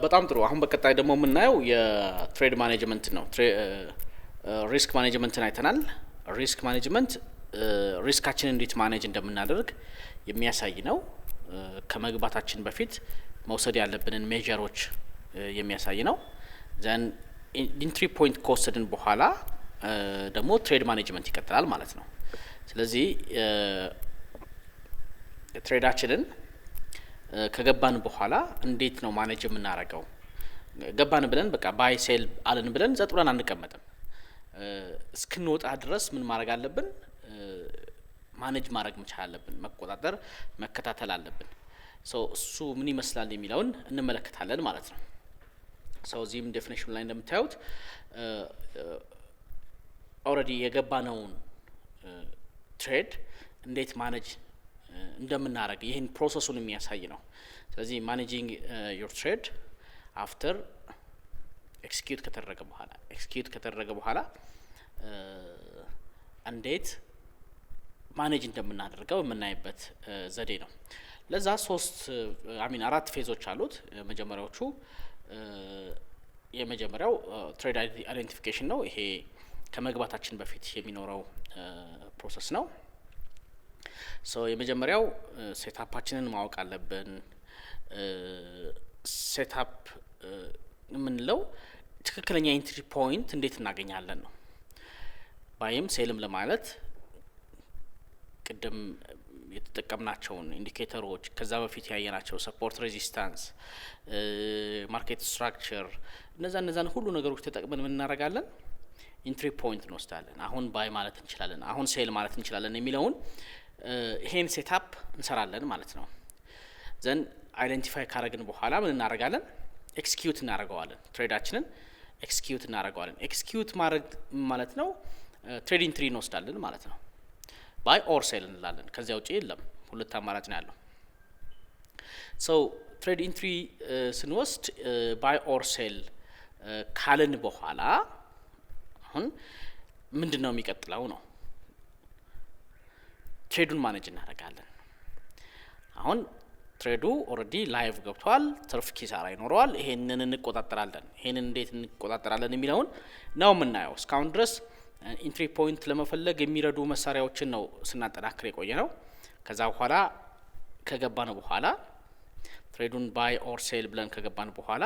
በጣም ጥሩ። አሁን በቀጣይ ደግሞ የምናየው የትሬድ ማኔጅመንት ነው። ሪስክ ማኔጅመንትን አይተናል። ሪስክ ማኔጅመንት ሪስካችንን እንዴት ማኔጅ እንደምናደርግ የሚያሳይ ነው። ከመግባታችን በፊት መውሰድ ያለብንን ሜጀሮች የሚያሳይ ነው። ዘን ኢንትሪ ፖይንት ከወሰድን በኋላ ደግሞ ትሬድ ማኔጅመንት ይቀጥላል ማለት ነው። ስለዚህ ትሬዳችንን ከገባን በኋላ እንዴት ነው ማኔጅ የምናደርገው? ገባን ብለን በቃ ባይ ሴል አለን ብለን ዘጥ ብለን አንቀመጥም። እስክንወጣ ድረስ ምን ማድረግ አለብን? ማኔጅ ማድረግ መቻል አለብን። መቆጣጠር መከታተል አለብን። እሱ ምን ይመስላል የሚለውን እንመለከታለን ማለት ነው። እዚህም ዴፊኒሽን ላይ እንደምታዩት ኦልሬዲ የገባነውን ትሬድ እንዴት ማኔጅ እንደምናደርግ ይህን ፕሮሰሱን የሚያሳይ ነው። ስለዚህ ማኔጂንግ ዮር ትሬድ አፍተር ኤክስኪዩት ከተደረገ በኋላ እንዴት ማኔጅ እንደምናደርገው የምናይበት ዘዴ ነው። ለዛ አራት ፌዞች አሉት። የመጀመሪያው ትሬድ አይዴንቲፊኬሽን ነው። ይሄ ከመግባታችን በፊት የሚኖረው ፕሮሰስ ነው። የመጀመሪያው ሴታፓችንን ማወቅ አለብን። ሴታፕ የምንለው ትክክለኛ ኢንትሪ ፖይንት እንዴት እናገኛለን ነው። ባይም ሴልም ለማለት ቅድም የተጠቀምናቸውን ኢንዲኬተሮች ከዛ በፊት ያየናቸው ሰፖርት፣ ሬዚስታንስ፣ ማርኬት ስትራክቸር እነዛን ሁሉ ነገሮች ተጠቅመን ምን እናደርጋለን? ኢንትሪ ፖይንት እንወስዳለን። አሁን ባይ ማለት እንችላለን፣ አሁን ሴል ማለት እንችላለን የሚለውን ይሄን ሴታፕ እንሰራለን ማለት ነው። ዘን አይደንቲፋይ ካረግን በኋላ ምን እናደርጋለን? ኤክስኪዩት እናደርገዋለን። ትሬዳችንን ኤክስኪዩት እናደርገዋለን። ኤክስኪዩት ማድረግ ማለት ነው ትሬድ ኢንትሪ እንወስዳለን ማለት ነው። ባይ ኦር ሴል እንላለን። ከዚያ ውጪ የለም፣ ሁለት አማራጭ ነው ያለው። ትሬድ ኢንትሪ ስንወስድ ባይ ኦር ሴል ካልን በኋላ አሁን ምንድን ነው የሚቀጥለው ነው? ትሬዱን ማኔጅ እናደርጋለን። አሁን ትሬዱ ኦልሬዲ ላይቭ ገብቷል፣ ትርፍ ኪሳራ ይኖረዋል። ይሄንን እንቆጣጠራለን። ይሄንን እንዴት እንቆጣጠራለን የሚለውን ነው የምናየው። እስካሁን ድረስ ኢንትሪ ፖይንት ለመፈለግ የሚረዱ መሳሪያዎችን ነው ስናጠናክር የቆየ ነው። ከዛ በኋላ ከገባን በኋላ ትሬዱን ባይ ኦር ሴል ብለን ከገባን በኋላ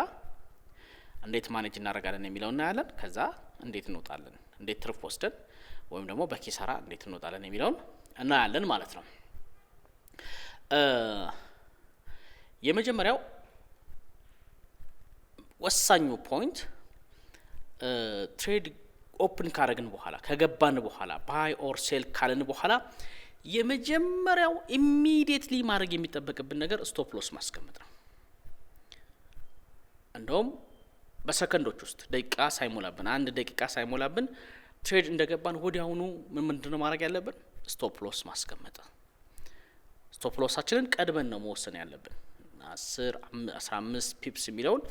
እንዴት ማኔጅ እናደርጋለን የሚለውን እናያለን። ከዛ እንዴት እንወጣለን፣ እንዴት ትርፍ ወስደን ወይም ደግሞ በኪሳራ እንዴት እንወጣለን የሚለውን እናያለን ማለት ነው። የመጀመሪያው ወሳኙ ፖይንት ትሬድ ኦፕን ካረግን በኋላ ከገባን በኋላ ባይ ኦር ሴል ካልን በኋላ የመጀመሪያው ኢሚዲየትሊ ማድረግ የሚጠበቅብን ነገር ስቶፕ ሎስ ማስቀመጥ ነው። እንደውም በሰከንዶች ውስጥ አንድ ደቂቃ ሳይሞላብን ትሬድ እንደገባን ወዲያውኑ ምንድነው ማድረግ ያለብን? ስቶፕ ሎስ ማስቀመጥ። ስቶፕ ሎሳችንን ቀድመን ነው መወሰን ያለብን። 10-15 ፒፕስ የሚለውን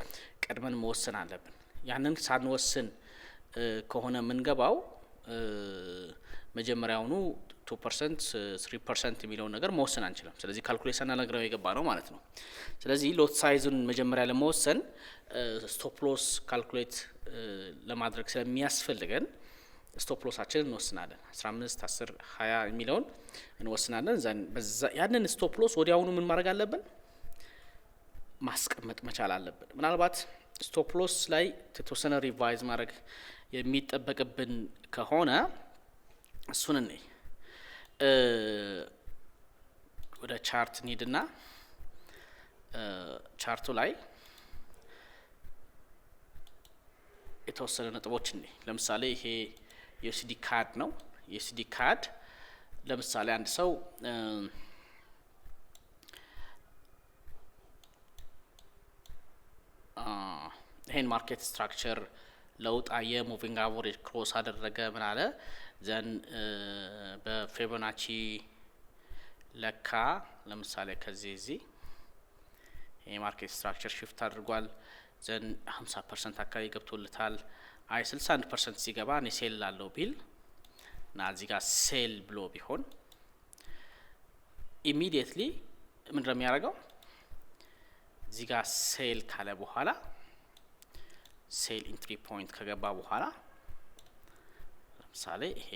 ቀድመን መወሰን አለብን። ያንን ሳንወስን ከሆነ የምንገባው መጀመሪያውኑ 2% 3% የሚለውን ነገር መወሰን አንችልም። ስለዚህ ካልኩሌት ሳናደርገው የገባ ነው ማለት ነው። ስለዚህ ሎት ሳይዙን መጀመሪያ ለመወሰን ስቶፕ ሎስ ካልኩሌት ለማድረግ ስለሚያስፈልገን ስቶፕ ሎሳችንን እንወስናለን። 15 10 20 የሚለውን እንወስናለን። ያንን ስቶፕ ሎስ ወዲያውኑ ምን ማድረግ አለብን? ማስቀመጥ መቻል አለብን። ምናልባት ስቶፕ ሎስ ላይ የተወሰነ ሪቫይዝ ማድረግ የሚጠበቅብን ከሆነ እሱን ወደ ቻርት እንሂድና ቻርቱ ላይ የተወሰነ ነጥቦች ለምሳሌ ይሄ የዩኤስዲ ካድ ነው። የዩኤስዲ ካድ ለምሳሌ አንድ ሰው ይሄን ማርኬት ስትራክቸር ለውጥ አየ፣ ሙቪንግ አቨሬጅ ክሮስ አደረገ፣ ምን አለ፣ ዘን በፊቦናቺ ለካ። ለምሳሌ ከዚህ ይሄ ማርኬት ስትራክቸር ሽፍት አድርጓል። ዘን 50% አካባቢ ገብቶልታል። 61% ሲገባ እኔ ሴል ላለው ቢል እና እዚህ ጋር ሴል ብሎ ቢሆን ኢሚዲየትሊ ምንድነው የሚያደርገው? እዚህ ጋር ሴል ካለ በኋላ ሴል ኢንትሪ ፖይንት ከገባ በኋላ ለምሳሌ ይሄ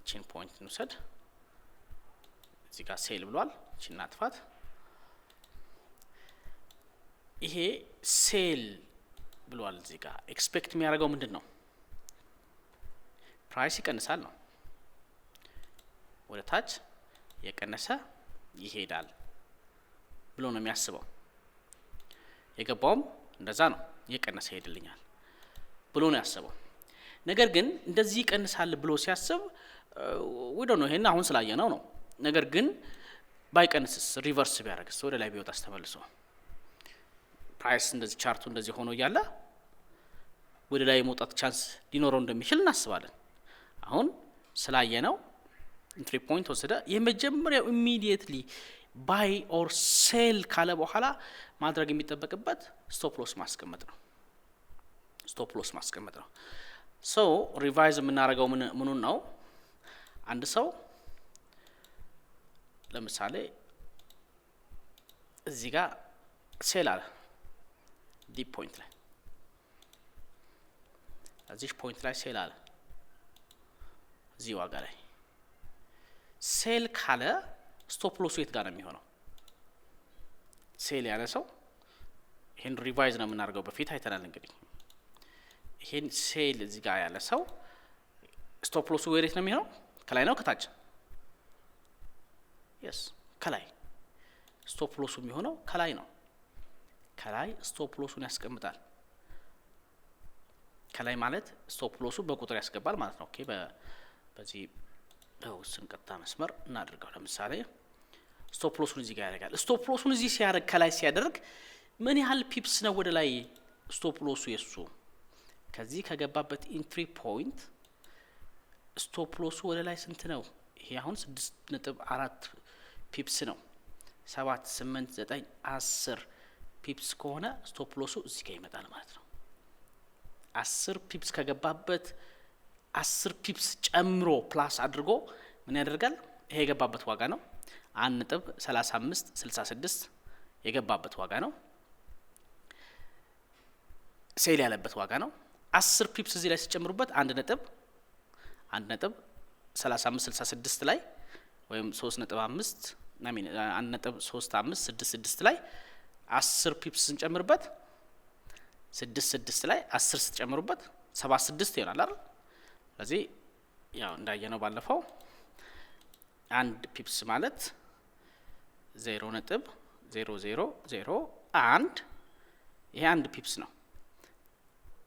ቺን ፖይንት እንውሰድ እዚህ ጋር ሴል ብሏል ቺን አጥፋት ይሄ ሴል ብሏል እዚህ ጋር ኤክስፔክት የሚያደርገው ምንድነው ፕራይስ ይቀንሳል ነው ወደ ታች የቀነሰ ይሄዳል ብሎ ነው የሚያስበው የገባውም እንደዛ ነው የቀነሰ ይሄድልኛል ብሎ ነው ያስበው ነገር ግን እንደዚህ ይቀንሳል ብሎ ሲያስብ we don't know ይሄን አሁን ስላየነው ነው ነገር ግን ባይቀንስስ ሪቨርስ ቢያደርግስ ወደ ላይ ቢወጣስ ተመልሶ ፕራይስ እንደዚህ ቻርቱ እንደዚህ ሆኖ ያለ ወደ ላይ መውጣት ቻንስ ሊኖረው እንደሚችል እናስባለን አሁን ስላየነው ኢንትሪ ፖይንት ወሰደ የመጀመሪያው ኢሚዲየትሊ ባይ ኦር ሴል ካለ በኋላ ማድረግ የሚጠበቅበት ስቶፕ ሎስ ማስቀመጥ ነው ሶ ሪቫይዝ የምናደርገው ምኑን ነው አንድ ሰው ለምሳሌ እዚህ ጋር ሴል አለ ዲፕ ፖይንት ላይ እዚህ ፖይንት ላይ ሴል አለ እዚህ ዋጋ ላይ ሴል ካለ ስቶፕ ሎሱ የት ጋር ነው የሚሆነው ሴል ያለ ሰው ይሄን ሪቫይዝ ነው የምናደርገው በፊት አይተናል እንግዲህ ይሄን ሴል እዚህ ጋር ያለ ሰው ስቶፕ ሎሱ ወዴት ነው የሚሆነው ከላይ ነው ከታች yes ከላይ ስቶፕ ሎሱ የሚሆነው ከላይ ነው ከላይ ስቶፕ ሎሱን ያስቀምጣል ከላይ ማለት ስቶፕ ሎሱ በቁጥር ያስገባል ማለት ነው ኦኬ በዚህ ውስን ቀጥታ መስመር እናድርገው ለምሳሌ ስቶፕ ሎሱን እዚህ ጋር ያደርጋል ስቶፕ ሎሱን እዚህ ሲያደርግ ከላይ ሲያደርግ ምን ያህል ፒፕስ ነው ወደ ላይ ስቶፕ ሎሱ የሱ ከዚህ ከገባበት ኢንትሪ ፖይንት ስቶፕ ሎሱ ወደ ላይ ስንት ነው ይሄ አሁን 6.4 ፒፕስ ነው 7 8 9 10 ፒፕስ ከሆነ ስቶፕ ሎሱ እዚህ ጋር ይመጣል ማለት ነው 10 ፒፕስ ከገባበት 10 ፒፕስ ጨምሮ ፕላስ አድርጎ ምን ያደርጋል ይሄ የገባበት ዋጋ ነው 1.3566 የገባበት ዋጋ ነው ሴል ያለበት ዋጋ ነው 10 ፒፕስ እዚህ ላይ ሲጨምሩበት 1.3566 ላይ ወይም 3.5 ናሚን 1.3566 ላይ 10 ፒፕስ ስንጨምርበት 66 ላይ 10 ስትጨምሩበት 76 ይሆናል አይደል ስለዚህ ያው እንዳየነው ባለፈው አንድ ፒፕስ ማለት 0.0001 ይሄ አንድ ፒፕስ ነው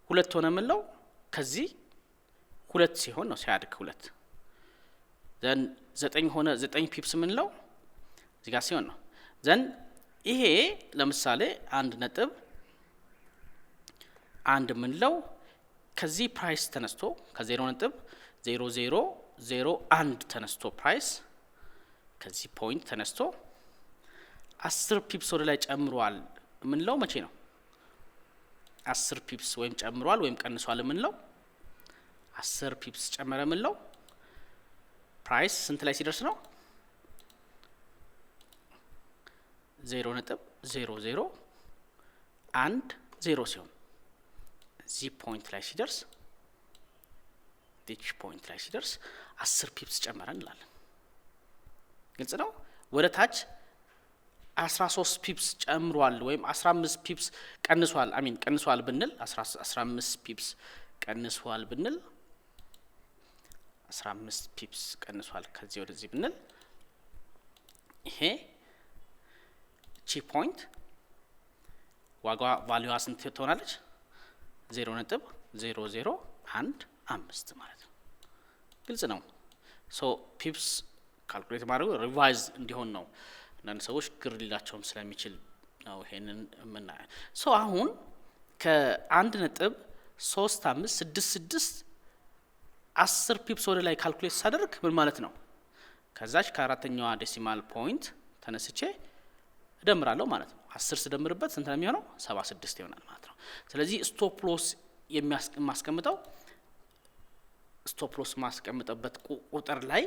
ሁለት ሆነ ምንለው ከዚህ ሁለት ሲሆን ነው ሲያድግ ሁለት ዘን 9 ሆነ 9 ፒፕስ ምንለው እዚህ ጋር ሲሆን ነው ዘን ይሄ ለምሳሌ 1.1 ምንለው ከዚህ ፕራይስ ተነስቶ ከ0.0001 ተነስቶ ፕራይስ ከዚህ ፖይንት ተነስቶ 10 ፒፕስ ወደ ላይ ጨምሯል ምንለው መቼ ነው 10 ፒፕስ ወይም ጨምሯል ወይም ቀንሷል ምንለው 10 ፒፕስ ጨመረ ምንለው ፕራይስ ስንት ላይ ሲደርስ ነው 0.0010 ሲሆን እዚህ ፖይንት ላይ ሲደርስ ዲች ፖይንት ላይ ሲደርስ 10 ፒፕስ ጨመረ እንላለን ግልጽ ነው ወደ ታች 13 ፒፕስ ጨምሯል ወይም 15 ፒፕስ ቀንሷል ቀንሷል ብንል 15 ፒፕስ ቀንሷል ብንል 15 ፒፕስ ቀንሷል ከዚህ ወደዚህ ብንል ይሄ ቺ ፖይንት ዋጋ ቫልዩዋ ስንት ትሆናለች 0.0015 ማለት ነው ግልጽ ነው ሶ ፒፕስ ካልኩሌት ማድረግ ሪቫይዝ እንዲሆን ነው አንዳንድ ሰዎች ግር ሊላቸውም ስለሚችል ነው ይሄንን የምናየው ሶ አሁን ከ1.3566 10 ፒፕስ ወደ ላይ ካልኩሌት ሳደርግ ምን ማለት ነው ከዛች ከአራተኛዋ ዴሲማል ፖይንት ተነስቼ እደምራለሁ ማለት ነው 10 ስደምርበት ስንት ነው የሚሆነው 76 ይሆናል ማለት ነው ስለዚህ ስቶፕ ሎስ የሚያስቀምጠው ስቶፕ ሎስ ማስቀምጠበት ቁጥር ላይ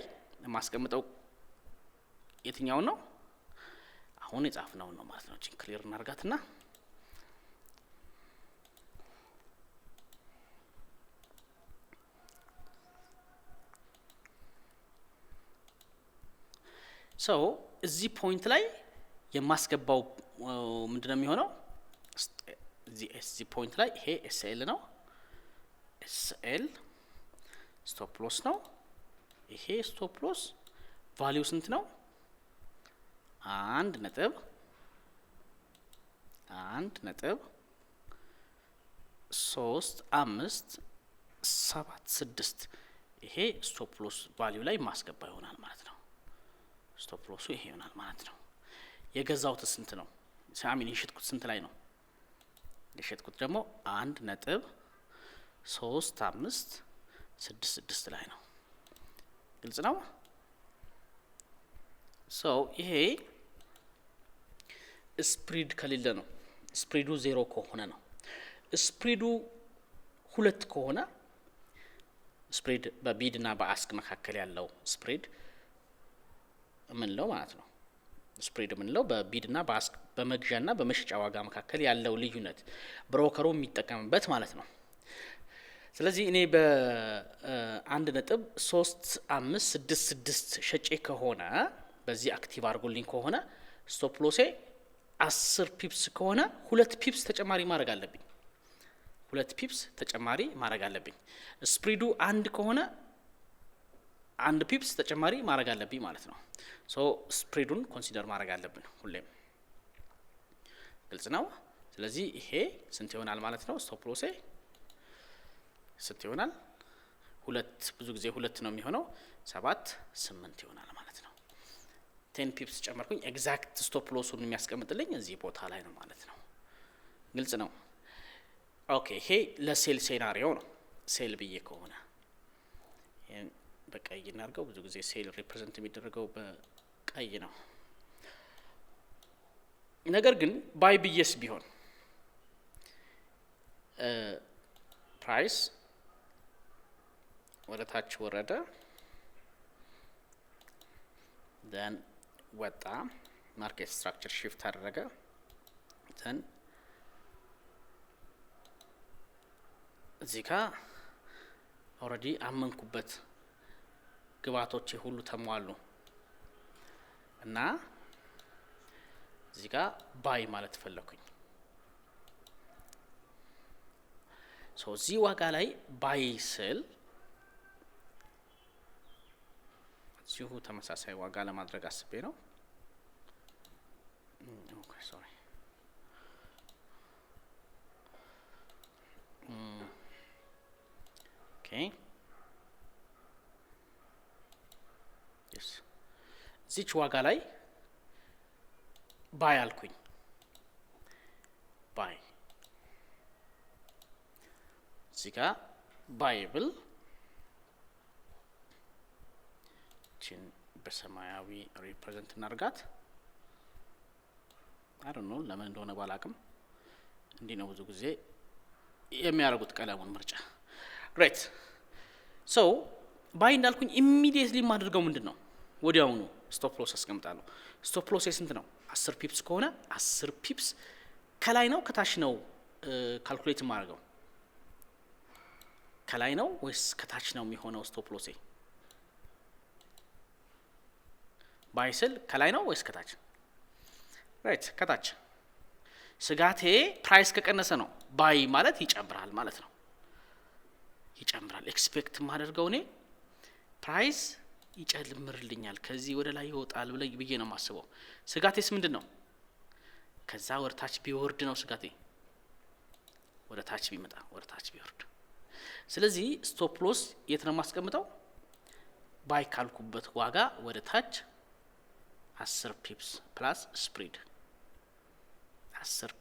ማስቀምጠው የትኛው ነው አሁን የጻፍነው ነው ማለት ነው እቺን ክሊር እናርጋትና ሶ እዚህ ፖይንት ላይ የማስገባው ምንድነው የሚሆነው እዚህ ፖይንት ላይ ይሄ ኤስኤል ነው ኤስኤል ስቶፕ ሎስ ነው ይሄ ስቶፕ ሎስ ቫልዩ ስንት ነው 1.3576 ይሄ ስቶፕ ሎስ ቫልዩ ላይ ማስገባ ይሆናል ማለት ነው ስቶፕ ሎሱ ይሄ ይሆናል ማለት ነው የገዛውት ስንት ነው ሳሚን የሸጥኩት ስንት ላይ ነው የሸጥኩት ደግሞ 1.3566 ላይ ነው ግልጽ ነው ሶ ይሄ ስፕሪድ ከሌለ ነው ስፕሪዱ 0 ከሆነ ነው ስፕሪዱ 2 ከሆነ ስፕሪድ በቢድ እና በአስክ መካከል ያለው ስፕሪድ ምን ነው ማለት ነው ስፕሪድ ምን ነው በቢድ እና በአስክ በመግዣና በመሸጫ ዋጋ መካከል ያለው ልዩነት ብሮከሩ የሚጠቀምበት ማለት ነው ስለዚህ እኔ በ1.3566 ሸጬ ከሆነ በዚህ አክቲቭ አድርጎልኝ ከሆነ ስቶፕ ሎሴ 10 ፒፕስ ከሆነ 2 ፒፕስ ተጨማሪ ማድረግ አለብኝ 2 ፒፕስ ተጨማሪ ማድረግ አለብኝ ስፕሪዱ 1 ከሆነ 1 ፒፕስ ተጨማሪ ማድረግ አለብኝ ማለት ነው ሶ ስፕሪዱን ኮንሲደር ማድረግ አለብን ሁሌም ግልጽ ነው ስለዚህ ይሄ ስንት ይሆናል ማለት ነው ስቶፕ ሎሴ ስንት ይሆናል 2 ብዙ ጊዜ 2 ነው የሚሆነው 7 8 ይሆናል ማለት ነው 10 ፒፕስ ጨመርኩኝ ኤግዛክት ስቶፕ ሎሱን የሚያስቀምጥልኝ እዚህ ቦታ ላይ ነው ማለት ነው ግልጽ ነው ኦኬ ይሄ ለሴል ሴናሪዮ ነው ሴል ብዬ ከሆነ በቀይ እናርገው ብዙ ጊዜ ሴል ሪፕሬዘንት የሚደረገው በቀይ ነው ነገር ግን ባይ ብዬስ ቢሆን ፕራይስ ወደ ታች ወረደ then ወጣ ማርኬት ስትራክቸር shift አደረገ then እዚህ ጋር ኦሬዲ አመንኩበት ግባቶች ሁሉ ተሟሉ እና እዚህ ጋር ባይ ማለት ፈለኩኝ ሶ እዚህ ዋጋ ላይ ባይ ስል እዚሁ ተመሳሳይ ዋጋ ለማድረግ አስቤ ነው ኦኬ ሶሪ ኦኬ yes እዚች ዋጋ ላይ ባይ አልኩኝ ባይ እዚህ ጋር ባይብል ችን በሰማያዊ ሪፕሬዘንት እናርጋት አይ ዶንት ኖ ለምን እንደሆነ ባላቅም እንዲህ ነው ብዙ ጊዜ የሚያደርጉት ቀለሙን ምርጫ ግሬት ሶ ባይ እንዳልኩኝ ኢሚዲየትሊ ማድረገው ምንድነው ወዲያውኑ ስቶፕ ሎስ አስቀምጣለሁ ስቶፕ ሎስ ስንት ነው 10 ፒፕስ ከሆነ 10 ፒፕስ ከላይ ነው ከታች ነው ካልኩሌት ማድረገው ከላይ ነው ወይስ ከታች ነው የሚሆነው ስቶፕ ሎሴ ባይ ስል ከላይ ነው ወይስ ከታች ራይት ከታች ስጋቴ ፕራይስ ከቀነሰ ነው ባይ ማለት ይጨምራል ማለት ነው ይጨምራል ኤክስፔክት ማደርገው እኔ ፕራይስ ይጨምርልኛል ከዚህ ወደ ላይ ይወጣል ብዬ ነው ማስበው ስጋቴስ ምንድነው ከዛ ወደ ታች ቢወርድ ነው ስጋቴ ወደ ታች ቢመጣ ወደ ታች ቢወርድ ስለዚህ ስቶፕ ሎስ የት ነው ማስቀምጠው ባይ ካልኩበት ዋጋ ወደ ታች 10 ፒፕስ ፕላስ ስፕሪድ 10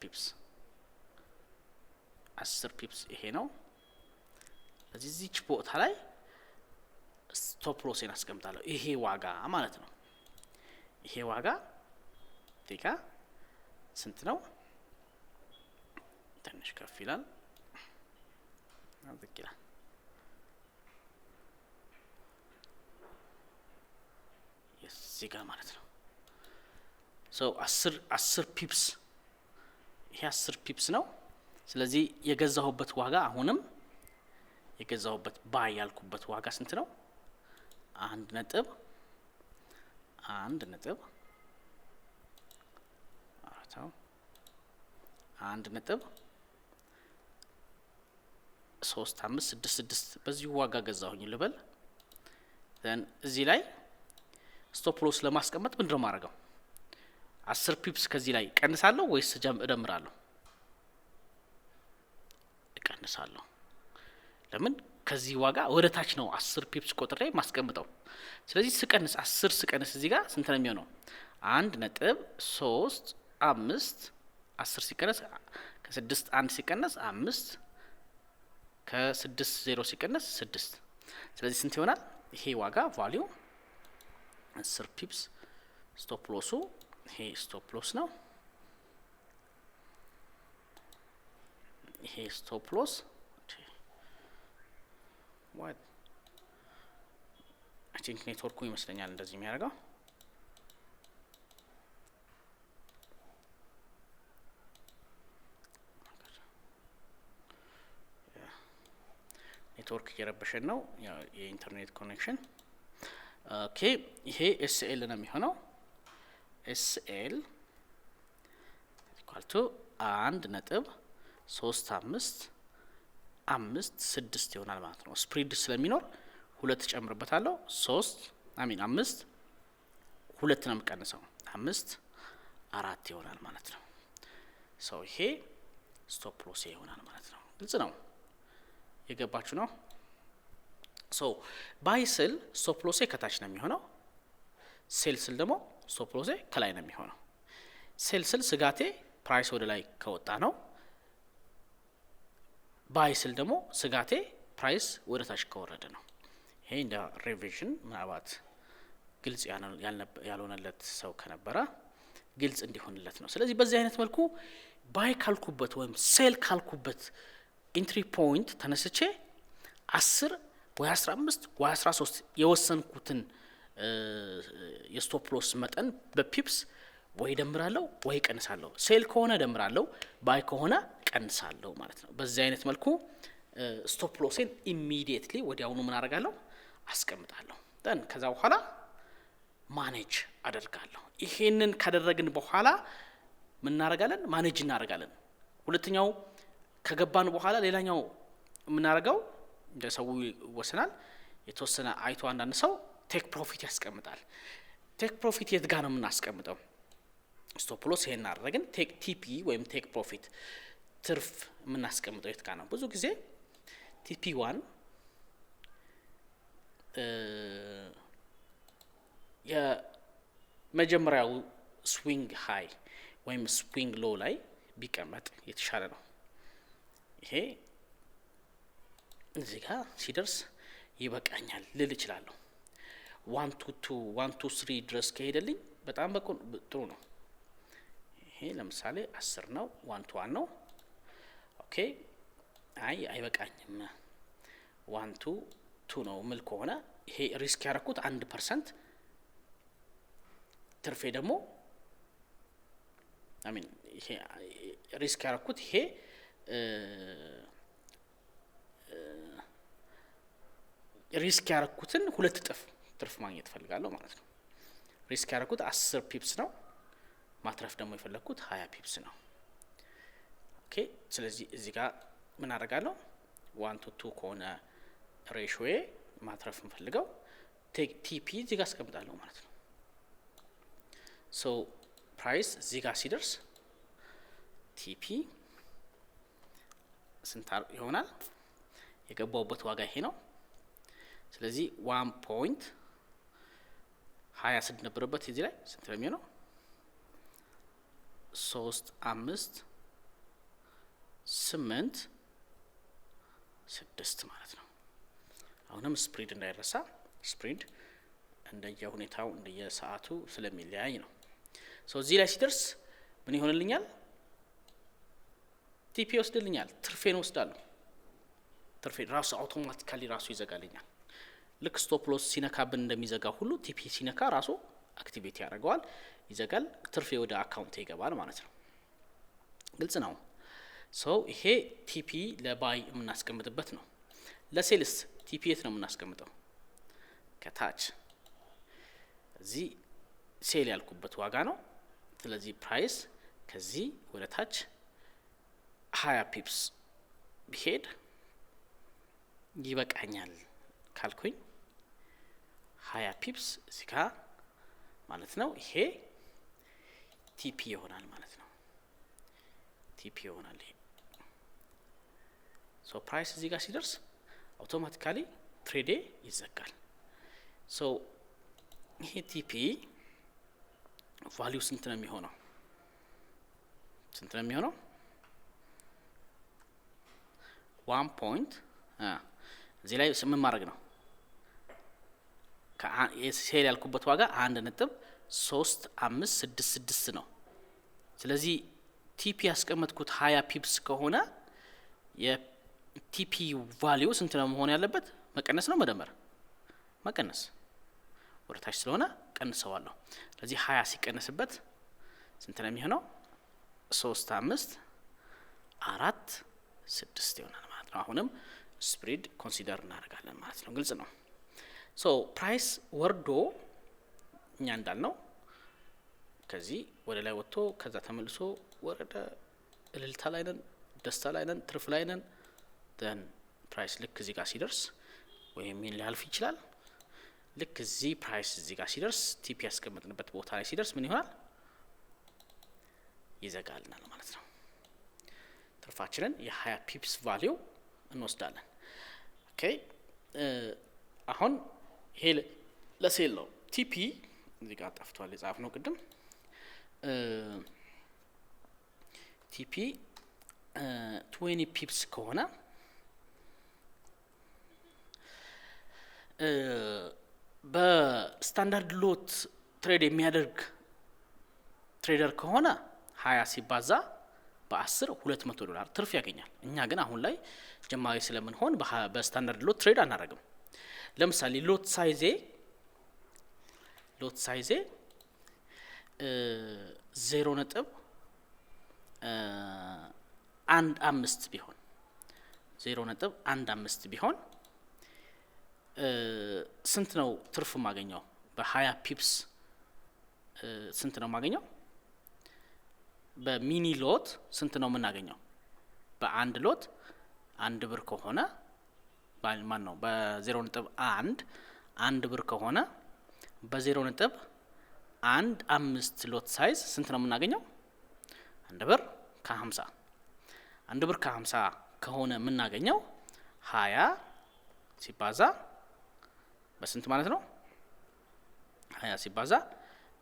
ፒፕስ ይሄ ነው ስለዚህ እዚች ቦታ ላይ ስቶፕ ሎስን አስቀምጣለሁ ይሄ ዋጋ ማለት ነው ይሄ ዋጋ ዲጋ ስንት ነው ትንሽ ከፍ ይላል አጥቂላ እዚህ ጋር ማለት ነው ሶ 10 ፒፕስ ይሄ 10 ፒፕስ ነው ስለዚህ የገዛሁበት ዋጋ አሁንም የገዛሁበት ባይ ያልኩበት ዋጋ ስንት ነው 1.35 1 ነጥብ 3 5 6 6 በዚህ ዋጋ ገዛሁኝ ልበል። then እዚህ ላይ ስቶፕ ሎስ ለማስቀመጥ ምንድነው ማድረገው? 10 ፒፕስ ከዚህ ላይ ቀንሳለሁ ወይስ እደምራለሁ? እቀንሳለሁ። ለምን? ከዚህ ዋጋ ወደ ታች ነው 10 ፒፕስ ቆጥሬ ማስቀምጠው። ስለዚህ ስቀንስ 10 ስቀንስ እዚህ ጋር ስንት ነው የሚሆነው? 1.35 10 ሲቀነስ ከ6 1 ሲቀነስ 5 ከ6 0 ሲቀነስ 6 ስለዚህ ስንት ይሆናል? ይሄ ዋጋ ቫልዩ 10 ፒፕስ ስቶፕ ሎሱ ይሄ ስቶፕ ሎስ ነው። ይሄ ስቶፕ ሎስ what I think ኔትወርኩ ይመስለኛል እንደዚህ የሚያደርገው። ኔትወርክ እየረበሸን ነው የኢንተርኔት ኮኔክሽን። ኦኬ ይሄ ኤስኤል ነው የሚሆነው። ኤስኤል ኢኳል ቱ 1.3556 ይሆናል ማለት ነው። ስፕሪድ ስለሚኖር 2 ጨምርበታለሁ 5 2 ነው የምቀንሰው 5 4 ይሆናል ማለት ነው። ሶ ይሄ ስቶፕ ሎስ ይሆናል ማለት ነው። ግልጽ ነው? የገባችሁ ነው? ሶ ባይ ስል ስቶፕ ሎሴ ከታች ነው የሚሆነው። ሴል ስል ደግሞ ስቶፕ ሎሴ ከላይ ነው የሚሆነው። ሴል ስል ስጋቴ ፕራይስ ወደ ላይ ከወጣ ነው። ባይ ስል ደግሞ ስጋቴ ፕራይስ ወደ ታች ከወረደ ነው። ይሄ እንደ ሪቪዥን ምናልባት ግልጽ ያልሆነለት ሰው ከነበረ ግልጽ እንዲሆንለት ነው። ስለዚህ በዚህ አይነት መልኩ ባይ ካልኩበት ወይም ሴል ካልኩበት ኢንትሪ ፖይንት ተነስቼ 10 ወይ 15 ወይ 13 የወሰንኩትን የስቶፕ ሎስ መጠን በፒፕስ ወይ ደምራለሁ ወይ ቀንሳለሁ። ሴል ከሆነ ደምራለሁ፣ ባይ ከሆነ ቀንሳለሁ ማለት ነው። በዚህ አይነት መልኩ ስቶፕ ሎሴን ኢሚዲየትሊ ወዲያውኑ ምን አደርጋለሁ? አስቀምጣለሁ። ደን ከዛ በኋላ ማኔጅ አደርጋለሁ። ይሄንን ካደረግን በኋላ ምን እናደርጋለን? ማኔጅ እናደርጋለን። ሁለተኛው ከገባን በኋላ ሌላኛው የምናደርገው እንደ ሰው ይወሰናል። የተወሰነ አይቶ አንዳንድ ሰው ቴክ ፕሮፊት ያስቀምጣል። ቴክ ፕሮፊት የት ጋር ነው የምናስቀምጠው? ስቶፕ ሎስ ይሄን አደረግን። ቴክ ቲፒ ወይም ቴክ ፕሮፊት ትርፍ የምናስቀምጠው የት ጋር ነው? ብዙ ጊዜ ቲፒ 1 የመጀመሪያው ስዊንግ ሃይ ወይም ስዊንግ ሎ ላይ ቢቀመጥ የተሻለ ነው። ይሄ እዚህ ጋር ሲደርስ ይበቃኛል ልል እችላለሁ። 1 to 2 1 to 3 ድረስ ከሄደልኝ በጣም ጥሩ ነው። ይሄ ለምሳሌ 10 ነው፣ 1 to 1 ነው። ኦኬ አይበቃኝም 1 to 2 ነው ምል ከሆነ ይሄ ሪስክ ያደረኩት 1% ትርፌ ደግሞ ይሄ ሪስክ ያደረኩት ይሄ ሪስክ ያደረኩትን 2 እጥፍ ትርፍ ማግኘት ፈልጋለሁ ማለት ነው። ሪስክ ያደረኩት 10 ፒፕስ ነው፣ ማትረፍ ደግሞ የፈለኩት 20 ፒፕስ ነው። ኦኬ ስለዚህ እዚህ ጋር ምን አደርጋለሁ? 1 to 2 ከሆነ ሬሾዬ ማትረፍ እንፈልገው ቲፒ እዚህ ጋር አስቀምጣለሁ ማለት ነው። ሶ ፕራይስ እዚህ ጋር ሲደርስ ቲፒ ስንት ይሆናል? የገባውበት ዋጋ ይሄ ነው። ስለዚህ 1.20 ነበረበት እዚህ ላይ ስንት ነው የሚሆነው? 3 5 8 6 ማለት ነው። አሁንም ስፕሪድ እንዳይረሳ፣ ስፕሪድ እንደየሁኔታው እንደየሰዓቱ ስለሚለያይ ነው። ሶ እዚህ ላይ ሲደርስ ምን ይሆንልኛል? ቲፒ ወስድልኛል፣ ትርፌን ወስዳለሁ። ትርፌ ራሱ አውቶማቲካሊ ራሱ ይዘጋልኛል። ልክ ስቶፕ ሎስ ሲነካብን እንደሚዘጋ ሁሉ ቲፒ ሲነካ ራሱ አክቲቬት ያደርገዋል፣ ይዘጋል፣ ትርፌ ወደ አካውንት ይገባል ማለት ነው። ግልጽ ነው። ሶ ይሄ ቲፒ ለባይ የምናስቀምጥበት ነው። ለሴልስ ቲፒ የት ነው የምናስቀምጠው? ከታች እዚህ ሴል ያልኩበት ዋጋ ነው። ስለዚህ ፕራይስ ከዚህ ወደ ታች 20 ፒፕስ ቢሄድ ይበቃኛል ካልኩኝ 20 ፒፕስ እዚህ ጋር ማለት ነው። ይሄ ቲፒ ይሆናል ማለት ነው። ቲፒ ይሆናል ይሄ። ሶ ፕራይስ እዚህ ጋር ሲደርስ አውቶማቲካሊ ትሬዴ ይዘጋል። ሶ ይሄ ቲፒ ቫልዩ ስንት ነው የሚሆነው? ስንት ነው የሚሆነው? 1 ፖይንት እዚህ ላይ ምን ማድረግ ነው? ሴል ያልኩበት ዋጋ 1.3566 ነው። ስለዚህ ቲፒ ያስቀመጥኩት 20 ፒፕስ ከሆነ የቲፒ ቫልዩ ስንት ነው መሆን ያለበት? መቀነስ ነው መደመር? መቀነስ። ወደ ታች ስለሆነ ቀንሰዋለሁ። ስለዚህ 20 ሲቀነስበት ስንት ነው የሚሆነው? 3 5 4 6 ይሆናል ማለት ነው። አሁንም ስፕሪድ ኮንሲደር እናደርጋለን ማለት ነው። ግልጽ ነው። ሶ ፕራይስ ወርዶ እኛ እንዳልነው ከዚህ ወደ ላይ ወጥቶ ከዛ ተመልሶ ወረደ። እልልታ ላይ ነን፣ ደስታ ላይ ነን፣ ትርፍ ላይ ነን። ደን ፕራይስ ልክ እዚህ ጋር ሲደርስ ወይም ምን ሊያልፍ ይችላል። ልክ እዚህ ፕራይስ እዚህ ጋር ሲደርስ ቲፒ ያስቀመጥንበት ቦታ ላይ ሲደርስ ምን ይሆናል? ይዘጋልናል ማለት ነው። ትርፋችንን የ20 ፒፕስ ቫልዩ እንወስዳለን። ኦኬ አሁን ይሄ ለሴል ነው። ቲፒ እዚህ ጋር ጠፍቷል የጻፍ ነው ቅድም። ቲፒ 20 ፒፕስ ከሆነ በስታንዳርድ ሎት ትሬድ የሚያደርግ ትሬደር ከሆነ 20 ሲባዛ በ10 $200 ትርፍ ያገኛል። እኛ ግን አሁን ላይ ጀማሪ ስለምንሆን በስታንዳርድ ሎት ትሬድ አናረግም። ለምሳሌ ሎት ሳይዜ 0.15 ቢሆን 0.15 ቢሆን ስንት ነው ትርፍ ማገኘው? በ20 ፒፕስ ስንት ነው ማገኘው? በሚኒ ሎት ስንት ነው የምናገኘው? በአንድ ሎት 1 ብር ከሆነ ማን ነው በ0.1 1 ብር ከሆነ በ0.15 ሎት ሳይዝ ስንት ነው የምናገኘው? 1 ብር ከ50 1 ብር ከ50 ከሆነ የምናገኘው 20 ሲባዛ በስንት ማለት ነው? 20 ሲባዛ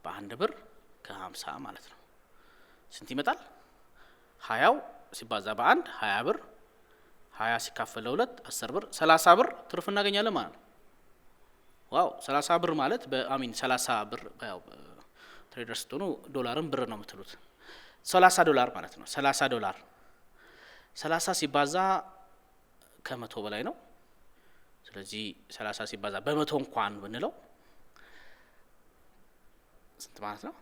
በ1 ብር ከ50 ማለት ነው። ስንት ይመጣል? 20 ሲባዛ በ1 20 ብር 20 ሲካፈል ለ2 10 ብር 30 ብር ትርፍ እናገኛለን ማለት ነው። ዋው 30 ብር ማለት በአሚን 30 ብር ያው ትሬደር ስትሆኑ ዶላርን ብር ነው የምትሉት። $30 ማለት ነው። $30 30 ሲባዛ ከ100 በላይ ነው። ስለዚህ 30 ሲባዛ በ100 እንኳን ብንለው ስንት ማለት ነው?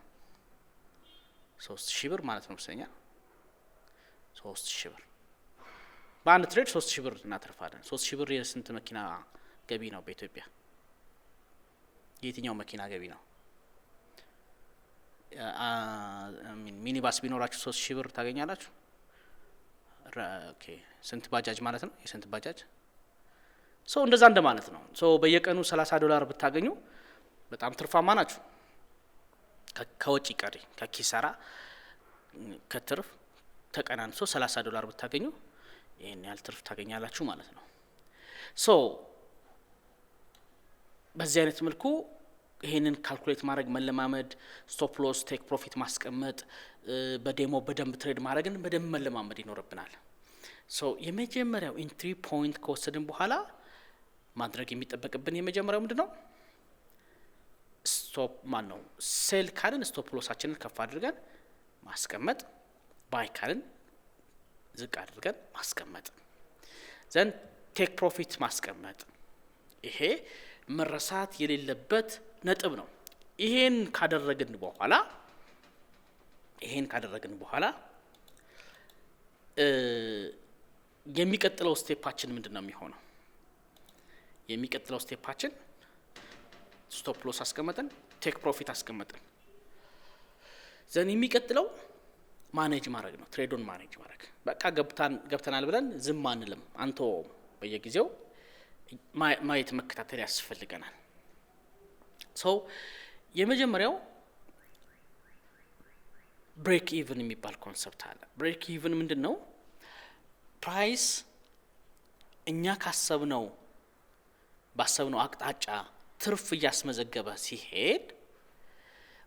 3000 ብር ማለት ነው መሰለኛ። 3000 ብር በአንድ ትሬድ 3000 ብር እናተርፋለን። 3000 ብር የስንት መኪና ገቢ ነው በኢትዮጵያ? የትኛው መኪና ገቢ ነው? ሚኒባስ ቢኖራችሁ 3000 ብር ታገኛላችሁ። ኦኬ ስንት ባጃጅ ማለት ነው? የስንት ባጃጅ ሰው እንደዛ እንደማለት ነው። ሰው በየቀኑ $30 ብታገኙ በጣም ትርፋማ ናችሁ። ከወጪ ቀሪ ከኪሳራ ከትርፍ ተቀናንሶ $30 ብታገኙ ይሄን ያህል ትርፍ ታገኛላችሁ ማለት ነው። ሶ በዚህ አይነት መልኩ ይሄንን ካልኩሌት ማድረግ መለማመድ፣ ስቶፕ ሎስ ቴክ ፕሮፊት ማስቀመጥ፣ በዴሞ በደንብ ትሬድ ማድረግን በደንብ መለማመድ ይኖርብናል። ሶ የመጀመሪያው ኢንትሪ ፖይንት ከወሰድን በኋላ ማድረግ የሚጠበቅብን የመጀመሪያው ምንድነው? ስቶፕ ነው ሴል ካልን ስቶፕ ሎሳችንን ከፍ አድርገን ማስቀመጥ፣ ባይ ካልን ዝቅ አድርገን ማስቀመጥ፣ ዘን ቴክ ፕሮፊት ማስቀመጥ። ይሄ መረሳት የሌለበት ነጥብ ነው። ይሄን ካደረግን በኋላ የሚቀጥለው ስቴፓችን ምንድነው የሚሆነው? የሚቀጥለው ስቴፓችን ስቶፕ ሎስ አስቀመጥን፣ ቴክ ፕሮፊት አስቀመጥን። ዘን የሚቀጥለው ማኔጅ ማድረግ ነው። ትሬዱን ማኔጅ ማድረግ በቃ ገብተናል ብለን ዝም አንልም፣ አንተውም። በየጊዜው ማየት መከታተል ያስፈልገናል። የመጀመሪያው ብሬክ ኢቭን የሚባል ኮንሰፕት አለ። ብሬክ ኢቭን ምንድነው? ፕራይስ እኛ ባሰብነው አቅጣጫ ትርፍ እያስመዘገበ ሲሄድ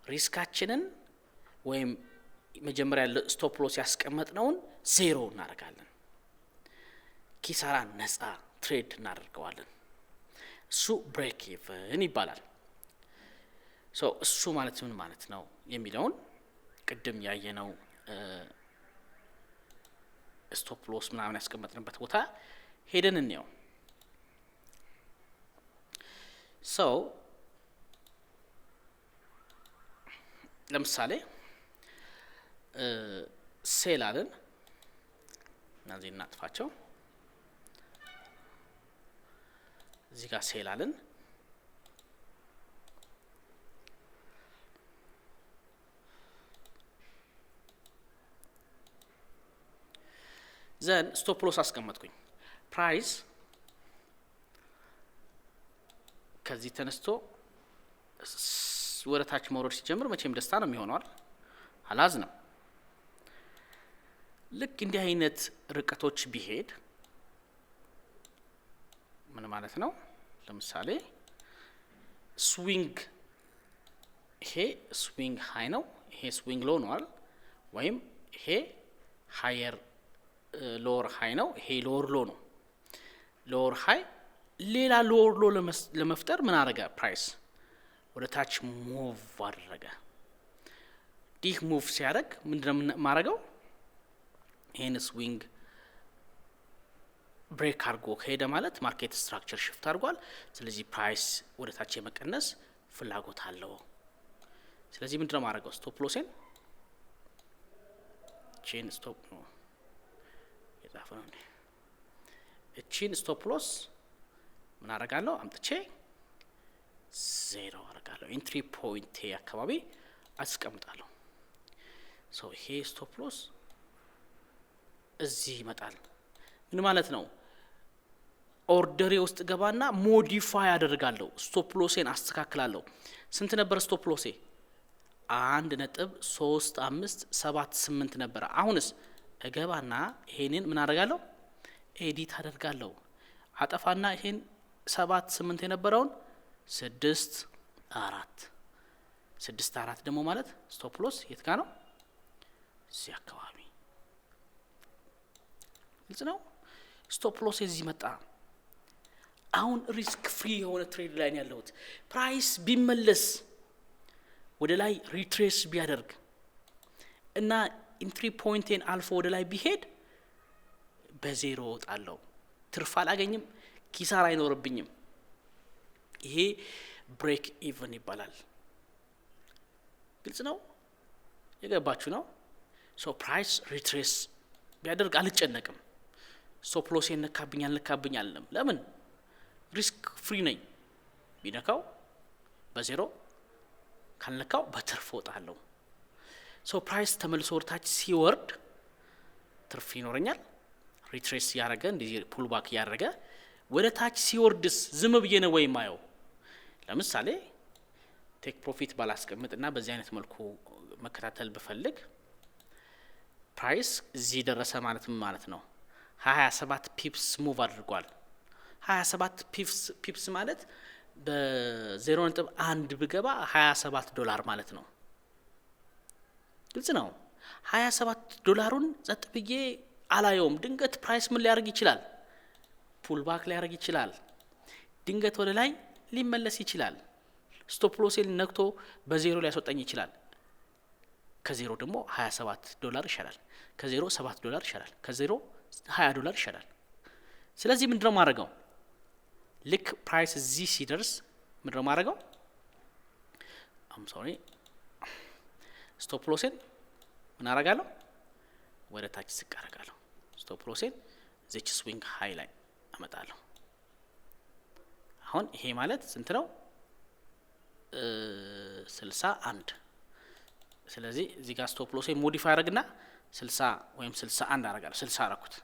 ሪስካችንን ወይም መጀመሪያ ስቶፕ ሎስ ያስቀመጥነውን ዜሮ እናደርጋለን። ኪሳራ ነፃ ትሬድ እናደርገዋለን። እሱ ብሬክ ኢቭን ይባላል። እሱ ማለት ምን ማለት ነው የሚለውን ቅድም ያየነው ስቶፕ ሎስ ምናምን ያስቀመጥንበት ቦታ ሄደን እንየው። ለምሳሌ ሴል አለን፣ እነዚህ እናጥፋቸው። እዚህ ጋር ሴል አለን። ዘን ስቶፕ ሎስ አስቀመጥኩኝ። ፕራይስ ከዚህ ተነስቶ ወደ ታች መውረድ ሲጀምር መቼም ደስታ ነው የሚሆነው አይደል? አላዝንም። ልክ እንዲህ አይነት ርቀቶች ቢሄድ ምን ማለት ነው? ለምሳሌ ስዊንግ፣ ይሄ ስዊንግ ሃይ ነው፣ ይሄ ስዊንግ ሎ ነው አይደል? ወይም ይሄ ሃየር ሎወር ሃይ ነው፣ ይሄ ሎወር ሎ ነው። ሎወር ሃይ ሌላ ሎወር ሎ ለመፍጠር ምን አደረገ? ፕራይስ ወደ ታች ሙቭ አደረገ። ዲህ ሙቭ ሲያደርግ ምንድነው ማረገው? ይሄን ስዊንግ ብሬክ አድርጎ ከሄደ ማለት ማርኬት ስትራክቸር ሽፍት አድርጓል። ስለዚህ ፕራይስ ወደ ታች የመቀነስ ፍላጎት አለው። ስለዚህ ምንድነው ማረገው? ስቶፕ ሎሴን ቼን ስቶፕ ነው የጻፈው እንዴ? እቺን ስቶፕ ሎስ ምን አደርጋለሁ? አምጥቼ ዜሮ አደርጋለሁ። ኢንትሪ ፖይንት አካባቢ አስቀምጣለሁ። ይሄ ስቶፕ ሎስ እዚህ ይመጣል። ምን ማለት ነው? ኦርደሬ ውስጥ ገባና ሞዲፋይ አደርጋለሁ። ስቶፕ ሎሴን አስተካክላለሁ። ስንት ነበር ስቶፕ ሎሴ? 1.3578 ነበር። አሁንስ እገባና ይሄንን ምን አደርጋለሁ? ኤዲት አደርጋለሁ። አጠፋና ይሄን 7.8 የነበረውን 6.4 ደግሞ ማለት ስቶፕ ሎስ የት ጋር ነው? እዚህ አካባቢ። ግልጽ ነው። ስቶፕ ሎስ እዚህ መጣ። አሁን ሪስክ ፍሪ የሆነ ትሬድ ላይ ነው ያለሁት። ፕራይስ ቢመለስ ወደ ላይ ሪትሬስ ቢያደርግ እና ኢንትሪ ፖይንቴን አልፎ ወደ ላይ ቢሄድ በዜሮ ወጣለሁ። ትርፍ አላገኝም፣ ኪሳራ አይኖርብኝም። ይሄ ብሬክ ኢቭን ይባላል። ግልጽ ነው? የገባችሁ ነው? ፕራይስ ሪትሬስ ቢያደርግ አልጨነቅም። ስቶፕ ሎሴን ነካብኝ አለም። ለምን? ሪስክ ፍሪ ነኝ። ቢነካው በዜሮ ካልነካው በትርፍ ወጣለሁ። ፕራይስ ተመልሶ ወርታች ሲወርድ ትርፍ ይኖረኛል። ሪትሬስ ያረገ እንደዚህ ፑል ባክ ያረገ ወደ ታች ሲወርድስ ዝም ብዬ ነው ወይ ማየው? ለምሳሌ ቴክ ፕሮፊት ባላስቀምጥና በዚህ አይነት መልኩ መከታተል ብፈልግ ፕራይስ እዚህ ደረሰ ማለት ምን ማለት ነው? 27 ፒፕስ ሙቭ አድርጓል። 27 ፒፕስ ማለት በ0.1 ብገባ $27 ማለት ነው። ግልጽ ነው። $27ን ጸጥ ብዬ አላየውም። ድንገት ፕራይስ ምን ሊያደርግ ይችላል? ፑል ባክ ሊያደርግ ይችላል። ድንገት ወደ ላይ ሊመለስ ይችላል። ስቶፕ ሎሴን ነክቶ በዜሮ ሊያስወጣኝ ይችላል። ከዜሮ ደግሞ $27 ይሻላል። ከዜሮ $7 ይሻላል። ከዜሮ $20 ይሻላል። ስለዚህ ምንድነው ማድረገው? ልክ ፕራይስ እዚህ ሲደርስ ምንድነው ማድረገው? ስቶፕ ሎሴን ምን አደርጋለሁ? ወደ ታች ዝቅ አደርጋለሁ። ስቶፕ ሎሴን ዚች ስዊንግ ሃይ ላይ አመጣለሁ። አሁን ይሄ ማለት ስንት ነው? 61 ስለዚህ እዚህ ጋር ስቶፕ ሎሴ ሞዲፋይ አረግና 60 ወይም 61 አረጋለሁ 60 አረኩት።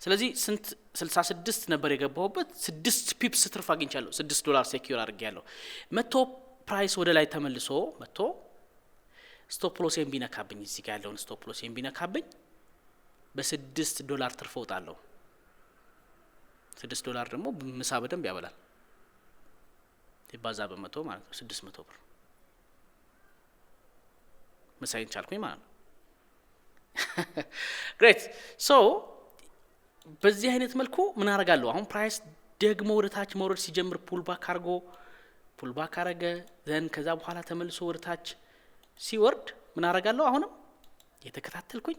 ስለዚህ ስንት 66 ነበር የገባሁበት 6 ፒፕስ ትርፍ አግኝቻለሁ። $6 ሴኩር አድርጌያለሁ። መቶ ፕራይስ ወደ ላይ ተመልሶ መቶ ስቶፕ ሎሴን ቢነካብኝ እዚህ ጋር ያለውን ስቶፕ ሎሴን ቢነካብኝ $6 ትርፍ ወጣለሁ። $6 ደግሞ ምሳ በደንብ ያበላል። ይባዛ በመቶ ማለት ነው 600 ብር ምሳይን ቻልኩኝ ማለት ነው። ግሬት ሶ በዚህ አይነት መልኩ ምን አረጋለሁ? አሁን ፕራይስ ደግሞ ወደ ታች መውረድ ሲጀምር ፑል ባክ አረገ ዘን ከዛ በኋላ ተመልሶ ወደ ታች ሲወርድ ምን አረጋለሁ? አሁንም የተከታተልኩኝ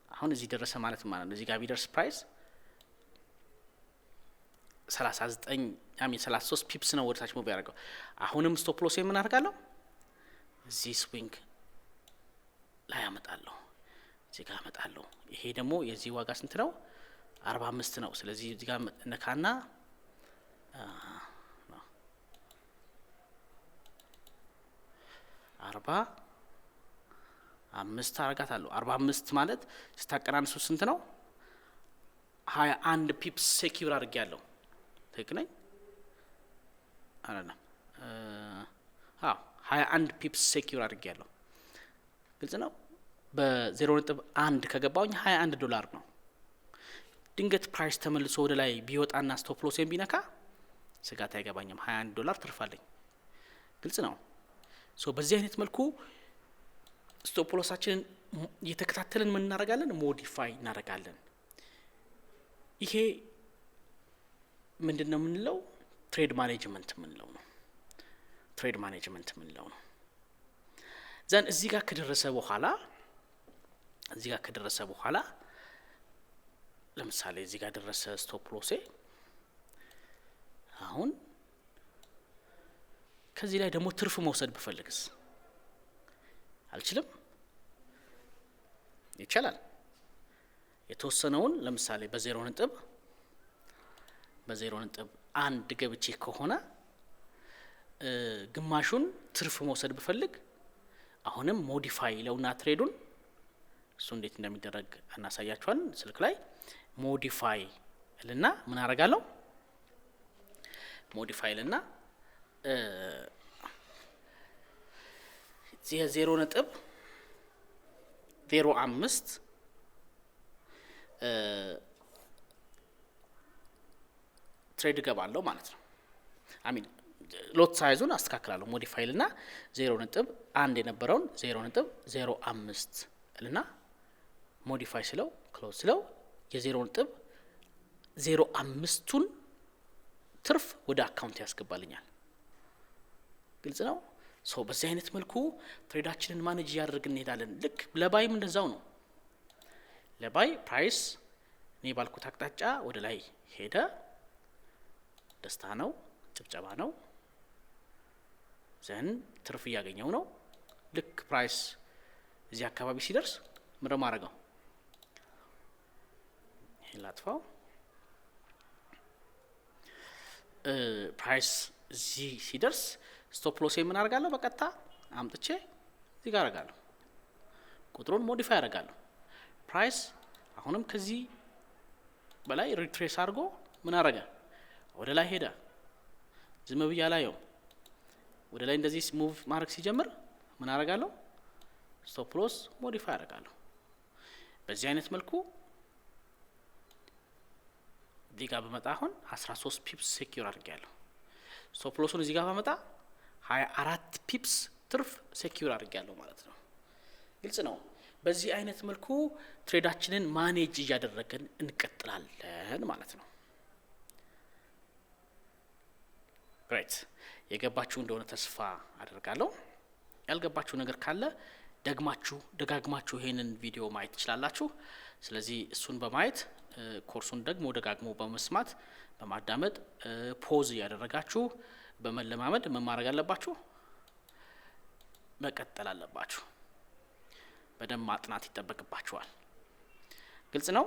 አሁን እዚህ ደረሰ ማለት ነው። እዚህ ጋር ቢደርስ ፕራይስ 33 ፒፕስ ነው ወደ ታች ሙቭ ያደርገው። አሁንም ስቶፕ ሎስ ምን አደርጋለሁ? እዚህ ስዊንግ ላይ አመጣለሁ፣ እዚህ ጋር አመጣለሁ። ይሄ ደግሞ የዚህ ዋጋ ስንት ነው? 45 ነው። ስለዚህ እዚህ ጋር ነካና 45 አረጋታለሁ። 45 ማለት ስታቀናንሱ ስንት ነው? 21 ፒፕስ ሴኩር አድርጌያለሁ። ትክክል ነኝ አይደለም? 21 ፒፕስ ሴኩር አድርጌያለሁ። ግልጽ ነው። በ0.1 ከገባውኝ $21 ነው። ድንገት ፕራይስ ተመልሶ ወደ ላይ ቢወጣና ስቶፕ ሎሴን ቢነካ ስጋት አይገባኝም። $21 ትርፋለኝ። ግልጽ ነው። ሶ በዚህ አይነት መልኩ ስቶፕ ሎሳችንን እየተከታተልን ምን እናደርጋለን? ሞዲፋይ እናደርጋለን። ይሄ ምንድነው የምንለው? ትሬድ ማኔጅመንት የምንለው ነው። ትሬድ ማኔጅመንት የምንለው ነው። ዘን እዚህ ጋር ከደረሰ በኋላ ለምሳሌ እዚህ ጋር ደረሰ ስቶፕ ሎሴ። አሁን ከዚህ ላይ ደግሞ ትርፍ መውሰድ ብፈልግስ አልችልም? ይቻላል። የተወሰነውን ለምሳሌ በ0.1 ገብቼ ከሆነ ግማሹን ትርፍ መውሰድ ብፈልግ አሁንም ሞዲፋይ ለውና ትሬዱን እሱ እንዴት እንደሚደረግ እናሳያችኋለን። ስልክ ላይ ሞዲፋይ ልና ምን አረጋለሁ? ሞዲፋይ ልና እዚህ 0.05 ትሬድ ገባለሁ ማለት ነው። አሚን ሎት ሳይዙን አስተካክላለሁ። ሞዲፋይ ልና 0.1 የነበረውን 0.05 ልና ሞዲፋይ ስለው ክሎዝ ስለው የ0.05ቱን ትርፍ ወደ አካውንት ያስገባልኛል። ግልጽ ነው። ሶ በዚህ አይነት መልኩ ትሬዳችንን ማኔጅ ያደርግን እንሄዳለን። ልክ ለባይም እንደዛው ነው። ለባይ ፕራይስ እኔ ባልኩት አቅጣጫ ወደ ላይ ሄደ፣ ደስታ ነው፣ ጭብጨባ ነው። ዘን ትርፍ እያገኘው ነው። ልክ ፕራይስ እዚህ አካባቢ ሲደርስ ምንድነው ማድረገው? ይሄን ላጥፋው። ፕራይስ እዚህ ሲደርስ ስቶፕ ሎሴ ምን አደርጋለሁ? በቀጥታ አምጥቼ እዚህ ጋር አደርጋለሁ። ቁጥሩን ሞዲፋይ አደርጋለሁ። ፕራይስ አሁንም ከዚህ በላይ ሪትሬስ አድርጎ ምን አደረገ? ወደ ላይ ሄደ። ዝም ብዬ አላየውም። ወደ ላይ እንደዚህ ሙቭ ማድረግ ሲጀምር ምን አደርጋለሁ? ስቶፕ ሎስ ሞዲፋይ አደርጋለሁ። በዚህ አይነት መልኩ እዚህ ጋር በመጣ አሁን 13 ፒፕስ ሴኩር አድርጌያለሁ። ስቶፕ ሎሱን እዚህ ጋር በመጣ 24 ፒፕስ ትርፍ ሴኩር አድርጌያለሁ ማለት ነው። ግልጽ ነው። በዚህ አይነት መልኩ ትሬዳችንን ማኔጅ እያደረግን እንቀጥላለን ማለት ነው። ግሬት። የገባችሁ እንደሆነ ተስፋ አደርጋለሁ። ያልገባችሁ ነገር ካለ ደጋግማችሁ ይሄንን ቪዲዮ ማየት ትችላላችሁ። ስለዚህ እሱን በማየት ኮርሱን ደግሞ ደጋግሞ በመስማት በማዳመጥ ፖዝ ያደረጋችሁ በመለማመድ መማረግ አለባችሁ፣ መቀጠል አለባችሁ። በደንብ ማጥናት ይጠበቅባችኋል። ግልጽ ነው።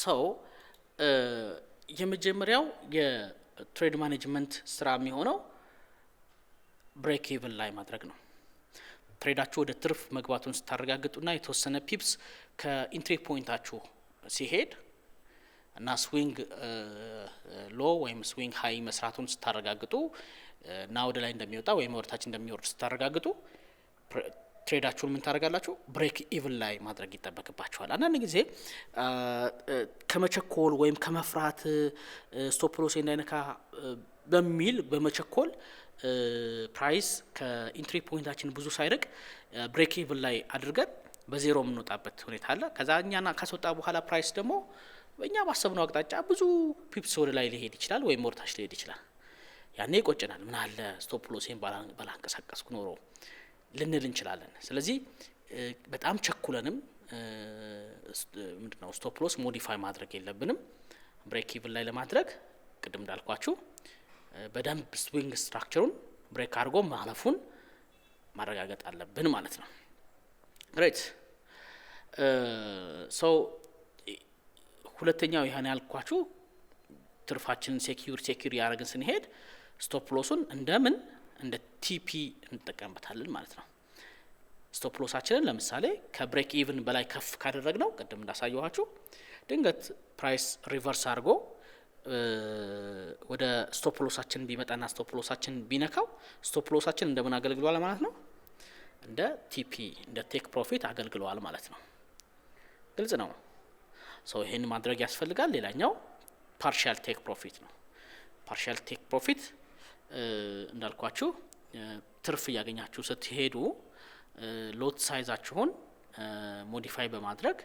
ሰው የመጀመሪያው የትሬድ ማኔጅመንት ስራ የሚሆነው ብሬክ ኢቭን ላይ ማድረግ ነው። ትሬዳችሁ ወደ ትርፍ መግባቱን ስታረጋግጡና የተወሰነ ፒፕስ ከኢንትሪ ፖይንታችሁ ሲሄድ እና ስዊንግ ሎ ወይም ስዊንግ ሃይ መስራቱን ስታረጋግጡ እና ወደ ላይ እንደሚወጣ ወይም ወደ ታች እንደሚወርድ ስታረጋግጡ ትሬዳችሁን ምን ታረጋላችሁ? ብሬክ ኢቭን ላይ ማድረግ ይጠበቅባችኋል። አንዳንድ ጊዜ ከመቸኮል ወይም ከመፍራት ስቶፕ ሎስ እንዳይነካ በሚል በመቸኮል ፕራይስ ከኢንትሪ ፖይንታችን ብዙ ሳይርቅ ብሬክ ኢቭን ላይ አድርገን በዜሮ የምንወጣበት ሁኔታ አለ። ከዛ እኛና ካስወጣ በኋላ ፕራይስ ደግሞ በእኛ ባሰብነው አቅጣጫ ብዙ ፒፕስ ወደ ላይ ሊሄድ ይችላል ወይም ወደ ታች ሊሄድ ይችላል። ያኔ ይቆጨናል። ምን አለ ስቶፕ ሎሴን ባላንቀሳቀስኩ ኖሮ ልንል እንችላለን። ስለዚህ በጣም ቸኩለንም ምንድነው ስቶፕ ሎስ ሞዲፋይ ማድረግ የለብንም። ብሬክ ኢቭን ላይ ለማድረግ ቅድም እንዳልኳችሁ በደንብ ስዊንግ ስትራክቸሩን ብሬክ አድርጎ ማለፉን ማረጋገጥ አለብን ማለት ነው። ግሬት ሶ ሁለተኛው ይሄን ያልኳችሁ ትርፋችንን ሴኩር ያደረግን ስንሄድ ስቶፕ ሎሱን እንደምን እንደ ቲፒ እንጠቀምበታለን ማለት ነው። ስቶፕ ሎሳችንን ለምሳሌ ከብሬክ ኢቭን በላይ ከፍ ካደረግነው ቅድም እንዳሳየኋችሁ ድንገት ፕራይስ ሪቨርስ አድርጎ ወደ ስቶፕ ሎሳችን ቢመጣና ስቶፕ ሎሳችን ቢነካው ስቶፕ ሎሳችን እንደምን አገልግሏል ማለት ነው? እንደ ቲፒ እንደ ቴክ ፕሮፊት አገልግሏል ማለት ነው። ግልጽ ነው። ሶ ይሄን ማድረግ ያስፈልጋል። ሌላኛው ፓርሻል ቴክ ፕሮፊት ነው። ፓርሻል ቴክ ፕሮፊት እንዳልኳችሁ ትርፍ ያገኛችሁ ስትሄዱ ሎት ሳይዛችሁን ሞዲፋይ በማድረግ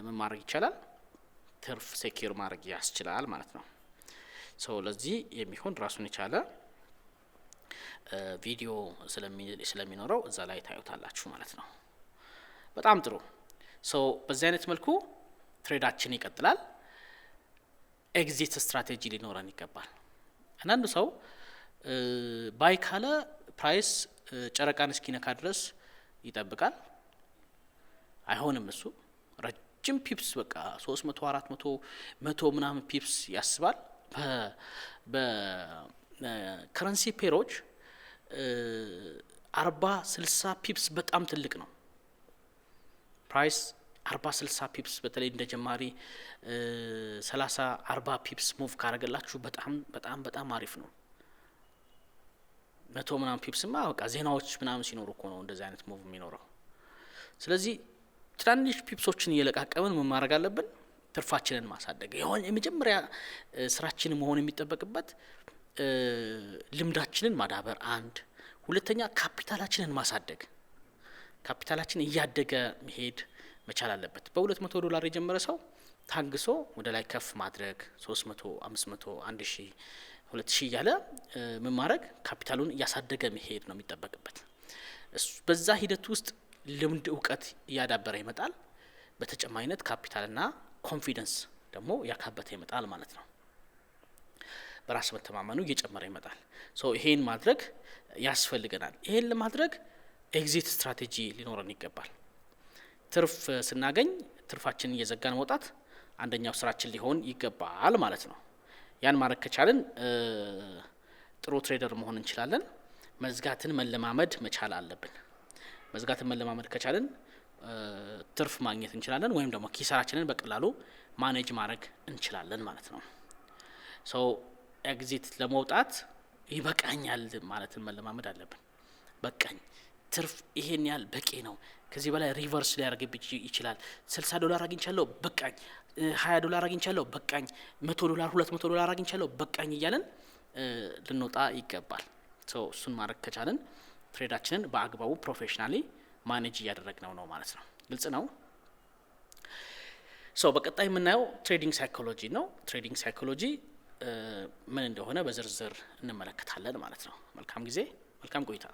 ምን ማድረግ ይቻላል? ትርፍ ሴኩር ማድረግ ያስችላል ማለት ነው። ሶ ለዚህ የሚሆን ራሱን የቻለ ቪዲዮ ስለሚኖረው እዛ ላይ ታዩታላችሁ ማለት ነው። በጣም ጥሩ። ሶ በዚህ አይነት መልኩ ትሬዳችን ይቀጥላል። ኤግዚት ስትራቴጂ ሊኖረን ይገባል። አንዳንዱ ሰው ባይ ካለ ፕራይስ ጨረቃን እስኪነካ ድረስ ይጠብቃል። አይሆንም። እሱ ረጅም ፒፕስ በቃ 300 400 100 ምናምን ፒፕስ ያስባል። በከረንሲ ፔሮች 40 60 ፒፕስ በጣም ትልቅ ነው። ፕራይስ 40 60 ፒፕስ በተለይ እንደ ጀማሪ 30 40 ፒፕስ ሙቭ ካረገላችሁ በጣም በጣም በጣም አሪፍ ነው። 100 ምናምን ፒፕስማ በቃ ዜናዎች ምናምን ሲኖሩ እኮ ነው እንደዚህ አይነት ሙቭ የሚኖረው። ስለዚህ ትናንሽ ፒፕሶችን እየለቃቀምን ምን ማድረግ አለብን? ትርፋችንን ማሳደግ ይሁን የመጀመሪያ ስራችን መሆን የሚጠበቅበት ልምዳችንን ማዳበር አንድ፣ ሁለተኛ ካፒታላችንን ማሳደግ። ካፒታላችን እያደገ መሄድ መቻል አለበት። $200 የጀመረ ሰው ታግሶ ወደ ላይ ከፍ ማድረግ 300 500 1000 2000 እያለ ምን ማድረግ ካፒታሉን እያሳደገ መሄድ ነው የሚጠበቅበት። በዛ ሂደት ውስጥ ልምድ እውቀት እያዳበረ ይመጣል። በተጨማሪነት ካፒታልና ኮንፊደንስ ደግሞ ያካበተ ይመጣል ማለት ነው። በራስ መተማመኑ እየጨመረ ይመጣል። ሶ ይሄን ማድረግ ያስፈልገናል። ይሄን ለማድረግ ኤግዚት ስትራቴጂ ሊኖረን ይገባል። ትርፍ ስናገኝ ትርፋችንን እየዘጋን መውጣት አንደኛው ስራችን ሊሆን ይገባል ማለት ነው። ያን ማድረግ ከቻልን ጥሩ ትሬደር መሆን እንችላለን። መዝጋትን መለማመድ መቻል አለብን። መዝጋትን መለማመድ ከቻልን ትርፍ ማግኘት እንችላለን፣ ወይም ደግሞ ኪሳራችንን በቀላሉ ማኔጅ ማድረግ እንችላለን ማለት ነው። ሶ ኤግዚት ለመውጣት ይበቃኛል ማለትን መለማመድ አለብን። በቃኝ፣ ትርፍ ይሄን ያህል በቂ ነው፣ ከዚህ በላይ ሪቨርስ ሊያደርግብኝ ይችላል፣ $60 አግኝቻለሁ በቃኝ፣ $20 አግኝቻለሁ በቃኝ፣ $100 $200 አግኝቻለሁ በቃኝ እያለን ልንወጣ ይገባል። ሶ እሱን ማድረግ ከቻለን ትሬዳችንን በአግባቡ ፕሮፌሽናሊ ማኔጅ እያደረግነው ነው ማለት ነው። ግልጽ ነው። ሶ በቀጣይ የምናየው ትሬዲንግ ሳይኮሎጂ ነው። ትሬዲንግ ሳይኮሎጂ ምን እንደሆነ በዝርዝር እንመለከታለን ማለት ነው። መልካም ጊዜ፣ መልካም ቆይታ።